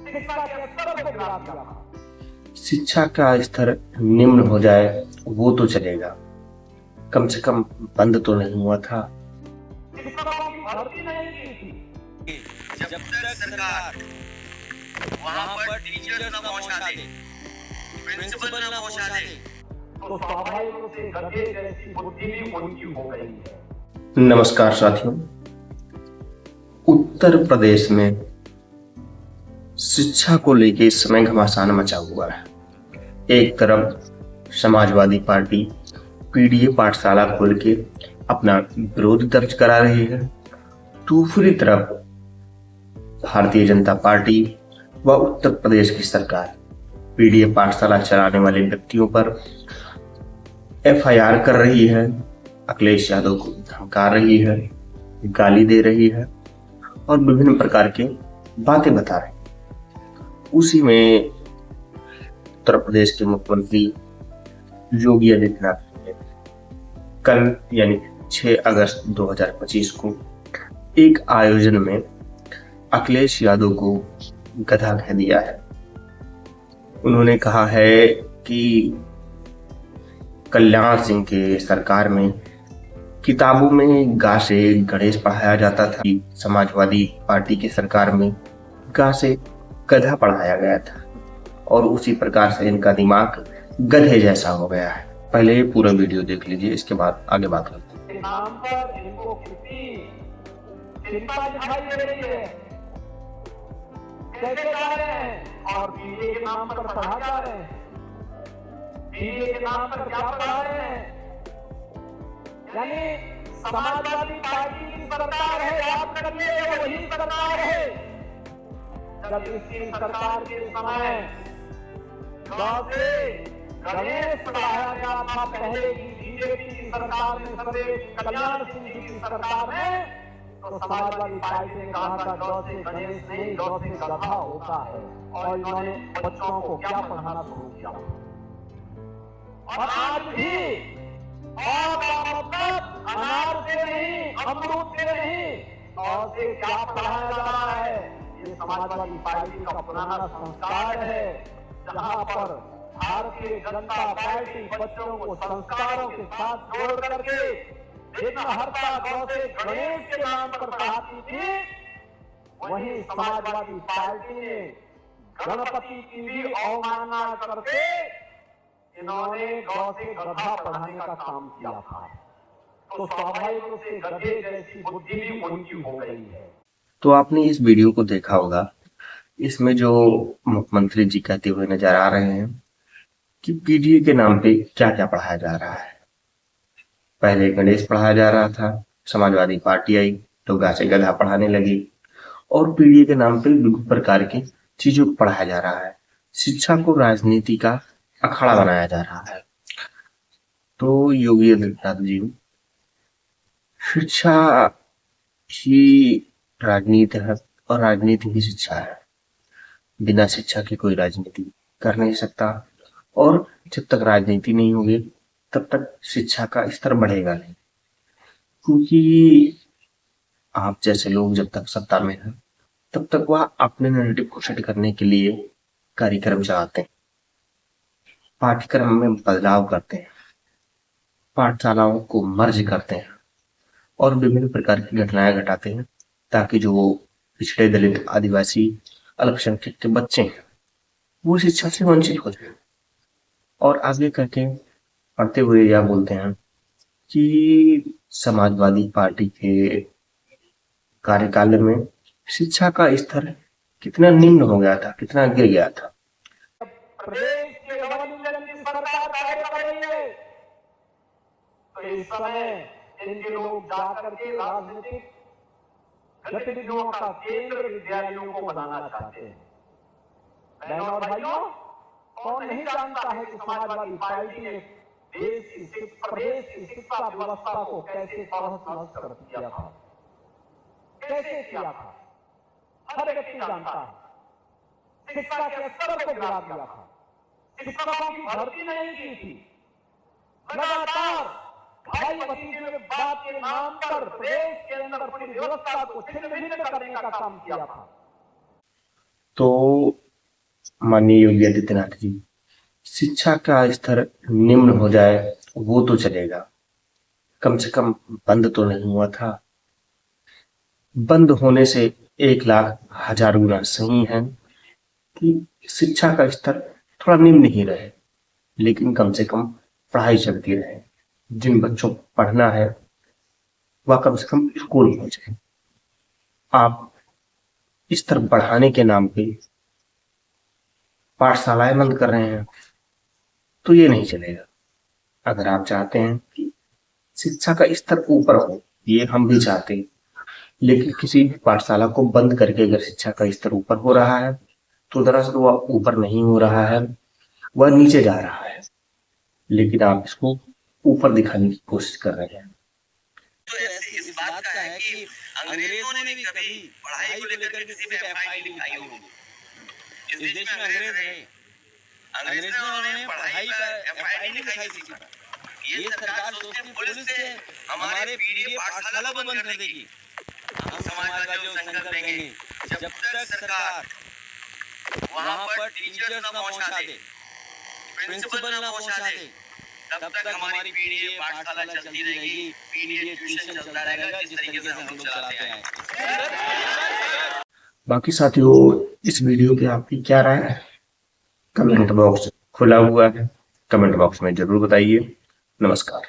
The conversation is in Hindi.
शिक्षा के स्तर को गिरा दिया। शिक्षा का स्तर निम्न हो जाए वो तो चलेगा, कम से कम बंद तो नहीं हुआ था। शिक्षकों की भर्ती नहीं की थी। जब तक सरकार वहां पर टीचर्स न पहुंचा दे, प्रिंसिपल न पहुंचा दे, तो स्वाभाविक रूप से गधे जैसी बुद्धि भी उनकी हो गई है। नमस्कार साथियों, उत्तर प्रदेश में शिक्षा को लेकर इस समय घमासान मचा हुआ है। एक तरफ समाजवादी पार्टी पीडीए पाठशाला खोल के अपना विरोध दर्ज करा रही है, दूसरी तरफ भारतीय जनता पार्टी व उत्तर प्रदेश की सरकार पीडीए पाठशाला चलाने वाले व्यक्तियों पर एफआईआर कर रही है, अखिलेश यादव को धमका रही है, गाली दे रही है और विभिन्न प्रकार के बातें बता रही है। उसी में उत्तर प्रदेश के मुख्यमंत्री योगी आदित्यनाथ ने कल यानी 6 अगस्त 2025 को एक आयोजन में अखिलेश यादव को गधा कह दिया है। उन्होंने कहा है कि कल्याण सिंह के सरकार में किताबों में गा से गणेश पढ़ाया जाता था, समाजवादी पार्टी की सरकार में गा से गधा पढ़ाया गया था और उसी प्रकार से इनका दिमाग गधे जैसा हो गया है। पहले ये पूरा वीडियो देख लीजिए, इसके बाद आगे बात करते हैं। नाम पर इनको कितनी चिंता दिखाई दे रही है, कैसे जा रहे हैं और पीडीए के नाम पर पढ़ा जा रहे हैं। पीडीए के नाम पर क्या पढ़ा रहे हैं? यानी समाजवादी पार्टी की सरकार है, याद करिए वही सरकार है जब इसकी सरकार के समय गांव से गणेश पढ़ाया गया था। पहले की बीजेपी की सरकार में, कल्याण सिंह जी की सरकार में, तो समाजवादी पार्टी ने कहा था गौ से गणेश नहीं, गौ से गधा होता है और इन्होंने बच्चों को क्या पढ़ाना शुरू किया। और आज भी मतलब अनार से नहीं, अमरूद से नहीं, और से क्या पढ़ाया जा रहा है? ये समाजवादी पार्टी का पुराना संस्कार है, जहां पर भारतीय जनता पार्टी बच्चों को संस्कारों के साथ जोड़ करके विघ्नहर्ता गौ से गणेश के नाम पर पढ़ाती थी, वहीं समाजवादी पार्टी ने गणपति की भी अवमानना करके इन्होंने गौ से गधा पढ़ाने का काम किया था। तो स्वाभाविक रूप से गधे जैसी बुद्धि भी उनकी हो गई है। तो आपने इस वीडियो को देखा होगा, इसमें जो मुख्यमंत्री जी कहते हुए नजर आ रहे हैं कि पीडीए के नाम पे क्या क्या पढ़ाया जा रहा है। पहले गणेश पढ़ाया जा रहा था, समाजवादी पार्टी आई तो गा से गधा पढ़ाने लगी और पीडीए के नाम पे विभिन्न प्रकार की चीजों को पढ़ाया जा रहा है। शिक्षा को राजनीति का अखाड़ा बनाया जा रहा है। तो योगी आदित्यनाथ जी, शिक्षा ही राजनीति है और राजनीति ही शिक्षा है। बिना शिक्षा के कोई राजनीति कर नहीं सकता और जब तक राजनीति नहीं होगी तब तक शिक्षा का स्तर बढ़ेगा नहीं, क्योंकि आप जैसे लोग जब तक सत्ता में हैं तब तक वह अपने नैरेटिव को सेट करने के लिए कार्यक्रम चलाते हैं, पाठ्यक्रम में बदलाव करते हैं, पाठशालाओं को मर्ज करते हैं और विभिन्न प्रकार की घटनाएं घटाते हैं ताकि जो पिछड़े, दलित, आदिवासी, अल्पसंख्यक के बच्चे हैं वो शिक्षा से वंचित हो जाए। और आगे करके पढ़ते हुए यह बोलते हैं कि समाजवादी पार्टी के कार्यकाल में शिक्षा का स्तर कितना निम्न हो गया था, कितना गिर गया था। प्रदेश के नवनिर्वाचित की सरकार कार्य कर रही है, तो इस समय इनके लोग जाकर के राजनीतिक गतिविधियों का केंद्र विद्यालयों को बनाना चाहते हैं। बहनों और भाइयों, कौन नहीं जानता है कि समाजवादी पार्टी ने प्रदेश की शिक्षा व्यवस्था को कैसे तहस नहस कर दिया था, कैसे किया था, हर व्यक्ति जानता है। शिक्षा के स्तर को गिरा दिया था, शिक्षकों की भर्ती नहीं की थी, लगातार भाई भतीजे बात के नाम पर प्रदेश के अंदर पूरी व्यवस्था को छिन्न भिन्न करने का काम किया था। तो माननीय योगी आदित्यनाथ जी, शिक्षा का स्तर निम्न हो जाए वो तो चलेगा, कम से कम बंद तो नहीं हुआ था। बंद होने से 1,00,000 गुना सही है कि शिक्षा का स्तर थोड़ा निम्न ही रहे, लेकिन कम से कम पढ़ाई चलती रहे। जिन बच्चों को पढ़ना है वह कम से कम स्कूल पहुंचे। आप स्तर बढ़ाने के नाम पे पाठशालाएं बंद कर रहे हैं तो ये नहीं चलेगा। अगर आप चाहते हैं कि शिक्षा का स्तर ऊपर हो, ये हम भी चाहते हैं, लेकिन किसी भी पाठशाला को बंद करके अगर शिक्षा का स्तर ऊपर हो रहा है तो दरअसल वह ऊपर नहीं हो रहा है, वह नीचे जा रहा है। लेकिन आप इसको ऊपर दिखाने की कोशिश कर रहे हैं। तो ऐसे इस बात का है कि अंग्रेजों ने भी कभी पढ़ाई को लेकर किसी पे एफआईआर लिखाई होगी। इस देश में अंग्रेज रहे, अंग्रेजों ने पढ़ाई पर एफआईआर नहीं लिखाई किसी पर। ये सरकार सोचती है पुलिस से हमारे पीढ़ी पाठशाला को बंद कर देगी। हम समाज का जो संकल्प लेंगे, जब तक सरकार वहां पर टीचर्स ना पहुंचा दे, प्रिंसिपल ना पहुंचा दे, तब तक हमारी पीढ़ी पाठशाला चलती रहेगी, पीढ़ी ट्यूशन चलता रहेगा, जिस तरीके से हम लोग चलाते हैं। बाकी साथियों, इस वीडियो पे आपकी क्या राय है? कमेंट बॉक्स खुला हुआ है, कमेंट बॉक्स में जरूर बताइए। नमस्कार।